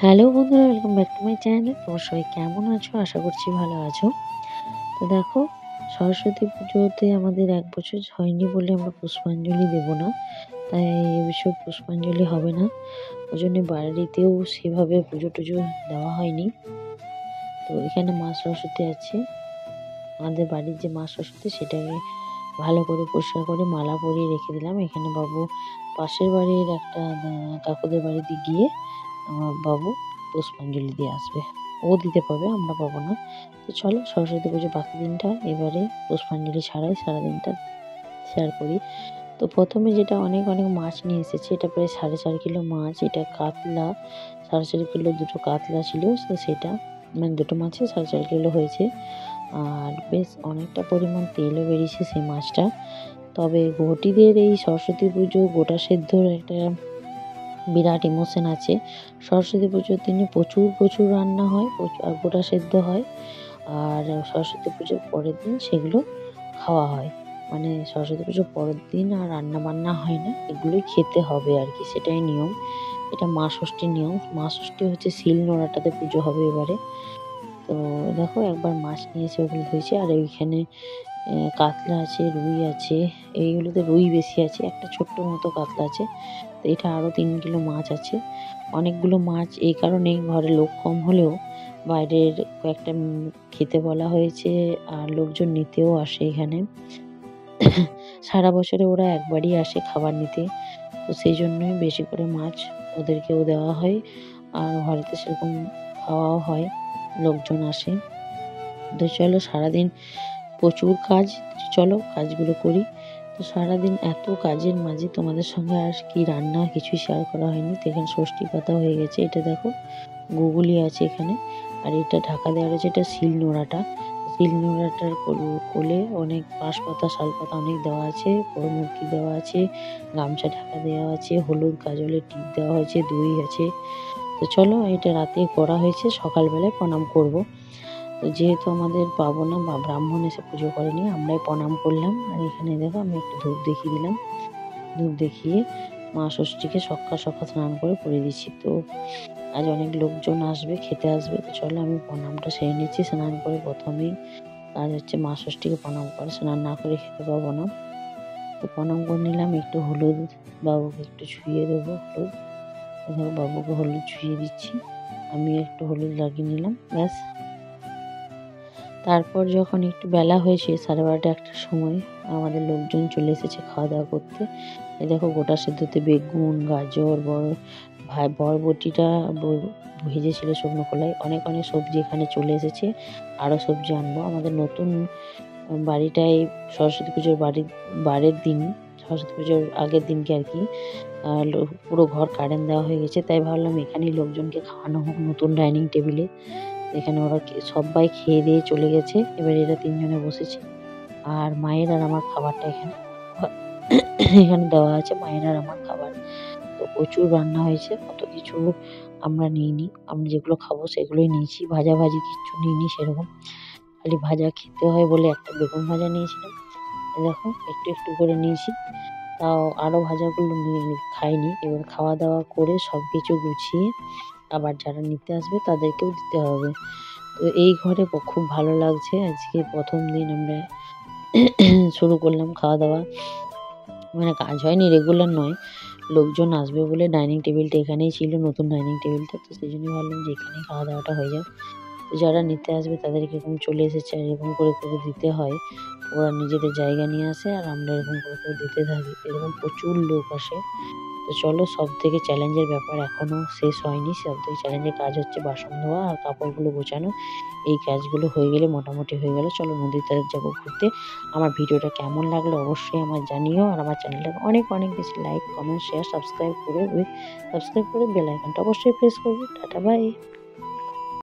Hello বন্ধুরা, welcome back to my channel. তোমার সবাই কেমন আছো? আশা করছি ভালো আছো। তো দেখো, সরস্বতী পুজোতে আমাদের ১ বছর হয়নি বলে আমরা পুষ্পাঞ্জলি দেব না। তাই এবছর পুষ্পাঞ্জলি হবে না। ওই জন্য বাড়িতেও সেভাবে পুজো-টুজো দেওয়া হয়নি। তো এখানে মা সরস্বতী আছে। আমাদের বাড়ির যে মা সরস্বতী সেটাকে ভালো করে পরিষ্কার করে মালা পরিয়ে রেখে দিলাম। এখানে বাবু পাশের বাড়ির একটা কাকুদের বাড়িতে গিয়ে আমার বাবু পুষ্পাঞ্জলি দিয়ে আসবে। ও দিতে পারবে, আমরা পাবো না। তো চলো সরস্বতী পুজো বাকি দিনটা এবারে পুষ্পাঞ্জলি ছাড়াই সারাদিনটা শেয়ার করি। তো প্রথমে যেটা অনেক মাছ নিয়ে এসেছি, এটা প্রায় 4.5 কিলো মাছ। এটা কাতলা, 4.5 কিলো দুটো কাতলা ছিল। তো সেটা মানে দুটো মাছে 4.5 কিলো হয়েছে। আর বেশ অনেকটা পরিমাণ তেলও বেরিয়েছে সেই মাছটা। তবে ঘটিদের এই সরস্বতী পুজো গোটা সেদ্ধর একটা বিরাট ইমোশন আছে। সরস্বতী পুজোর দিনে প্রচুর রান্না হয়, আর গোটা সেদ্ধ হয়। আর সরস্বতী পুজোর পরের দিন সেগুলো খাওয়া হয়। মানে সরস্বতী পুজোর পরের দিন আর রান্না-বান্না হয় না। এগুলোই খেতে হবে আরকি, সেটাই নিয়ম। এটা মা ষষ্ঠীর নিয়ম। মা ষষ্ঠী হচ্ছে শিল নোড়াটাতে পুজো হবে এবারে। তো দেখো, একবার মাছ নিয়ে এসে ওগুলো ধুয়েছি। আর এইখানে কাতলা আছে, রুই আছে। এইগুলোতে রুই বেশি আছে। একটা ছোট্ট মতো কাতলা আছে। তো এটা আরও 3 কিলো মাছ আছে। অনেকগুলো মাছ এই কারণেই, ঘরে লোক কম হলেও বাইরের কয়েকটা খেতে বলা হয়েছে। আর লোকজন নিতেও আসে এখানে। সারা বছরে ওরা একবারই আসে খাবার নিতে। তো সেই জন্যই বেশি করে মাছ ওদেরকেও দেওয়া হয়। আর ঘরেতে সেরকম খাওয়াও হয়, লোকজন আসে। তো চলো সারাদিন প্রচুর কাজ, চলো কাজগুলো করি। তো সারাদিন এত কাজের মাঝে তোমাদের সঙ্গে আর কি রান্না কিছুই শেয়ার করা হয়নি। তো এখানে ষষ্ঠী পাতা হয়ে গেছে। এটা দেখো, গুগুলি আছে এখানে। আর এটা ঢাকা দেওয়া রয়েছে, এটা শিল নোড়াটা। শিল নোড়াটার কোলে অনেক বাঁশপাতা, শালপাতা অনেক দেওয়া আছে। পোড়ো মুরগি দেওয়া আছে, গামছা ঢাকা দেওয়া আছে, হলুদ গাজলের টিপ দেওয়া হয়েছে, দই আছে। তো চলো, এটা রাতে করা হয়েছে, সকালবেলায় প্রণাম করব। তো যেহেতু আমাদের পাবনা বা ব্রাহ্মণ এসে পুজো করেনি, আমরাই প্রণাম করলাম। আর এখানে দেখো, আমি একটু ধূপ দেখিয়ে দিলাম। ধূপ দেখিয়ে মা ষষ্ঠীকে সকাল স্নান করে দিচ্ছি। তো আজ অনেক লোকজন আসবে, খেতে আসবে। তো চলো আমি প্রণামটা সেরে নিচ্ছি। স্নান করে প্রথমেই কাজ হচ্ছে মা ষষ্ঠীকে প্রণাম করা, স্নান না করে খেতে পাবো না। তো প্রণাম করে নিলাম। একটু হলুদ বাবুকে একটু ছুঁয়ে দেবো, হলুদ। দেখো, বাবুকে হলুদ ছুঁয়ে দিচ্ছি। আমি একটু হলুদ লাগিয়ে নিলাম, ব্যাস। তারপর যখন একটু বেলা হয়েছে, 12:30 একটার সময়, আমাদের লোকজন চলে এসেছে খাওয়া দাওয়া করতে। এই দেখো, গোটা সেদ্ধতে বেগুন, গাজর, বরবটিটা ভেজেছিল শুকনো খোলায়। অনেক সবজি এখানে চলে এসেছে। আরও সবজি আনবো। আমাদের নতুন বাড়িটায় সরস্বতী পুজোর বারের দিন, সরস্বতী পুজোর আগের দিনকে আর কি, পুরো ঘর কারেন্ট দেওয়া হয়ে গেছে। তাই ভাবলাম এখানেই লোকজনকে খাওয়ানো হোক নতুন ডাইনিং টেবিলে। এখানে ওরা সবাই খেয়ে দিয়ে চলে গেছে। এবার এরা 3 জনে বসেছে। আর মায়ের আর আমার খাবারটা এখানে এখানে দেওয়া আছে, মায়ের আর আমার খাবার। তো প্রচুর রান্না হয়েছে, অত কিছু আমরা নিইনি। আমরা যেগুলো খাবো সেগুলোই নিয়েছি। ভাজাভাজি কিচ্ছু নিইনি সেরকম। খালি ভাজা খেতে হয় বলে একটা বেগুন ভাজা নিয়েছিলাম। দেখো, একটু করে নিয়েছি। তাও আরও ভাজাগুলো খাইনি। এবার খাওয়া দাওয়া করে সবকিছু গুছিয়ে আবার যারা নিতে আসবে তাদেরকেও দিতে হবে। তো এই ঘরে খুব ভালো লাগছে। আজকে ১ম দিন আমরা শুরু করলাম খাওয়া দাওয়া। মানে কাজ হয়নি, রেগুলার নয়। লোকজন আসবে বলে ডাইনিং টেবিলটা এখানেই ছিল, নতুন ডাইনিং টেবিলটা। তো সেই জন্যই ভাবলাম যে এখানেই খাওয়া দাওয়াটা হয়ে যাক। তো যারা নিতে আসবে তাদেরকে এরকম চলে এসেছে, আর এরকম করে দিতে হয়। ওরা নিজেদের জায়গা নিয়ে আসে আর আমরা এরকম করে দিতে থাকি। এরকম প্রচুর লোক আসে। তো চলো, সবথেকে চ্যালেঞ্জের ব্যাপার এখনও শেষ হয়নি। সবথেকে চ্যালেঞ্জের কাজ হচ্ছে বাসন ধোয়া আর কাপড়গুলো গোছানো। এই কাজগুলো হয়ে গেলে মোটামুটি হয়ে গেল। চলো নদীর ধারে যাবো ঘুরতে। আমার ভিডিওটা কেমন লাগলো অবশ্যই আমায় জানিও। আর আমার চ্যানেলটাকে অনেক বেশি লাইক, কমেন্ট, শেয়ার, সাবস্ক্রাইব করে বেল আইকনটা অবশ্যই প্রেস করবে। Tata, by.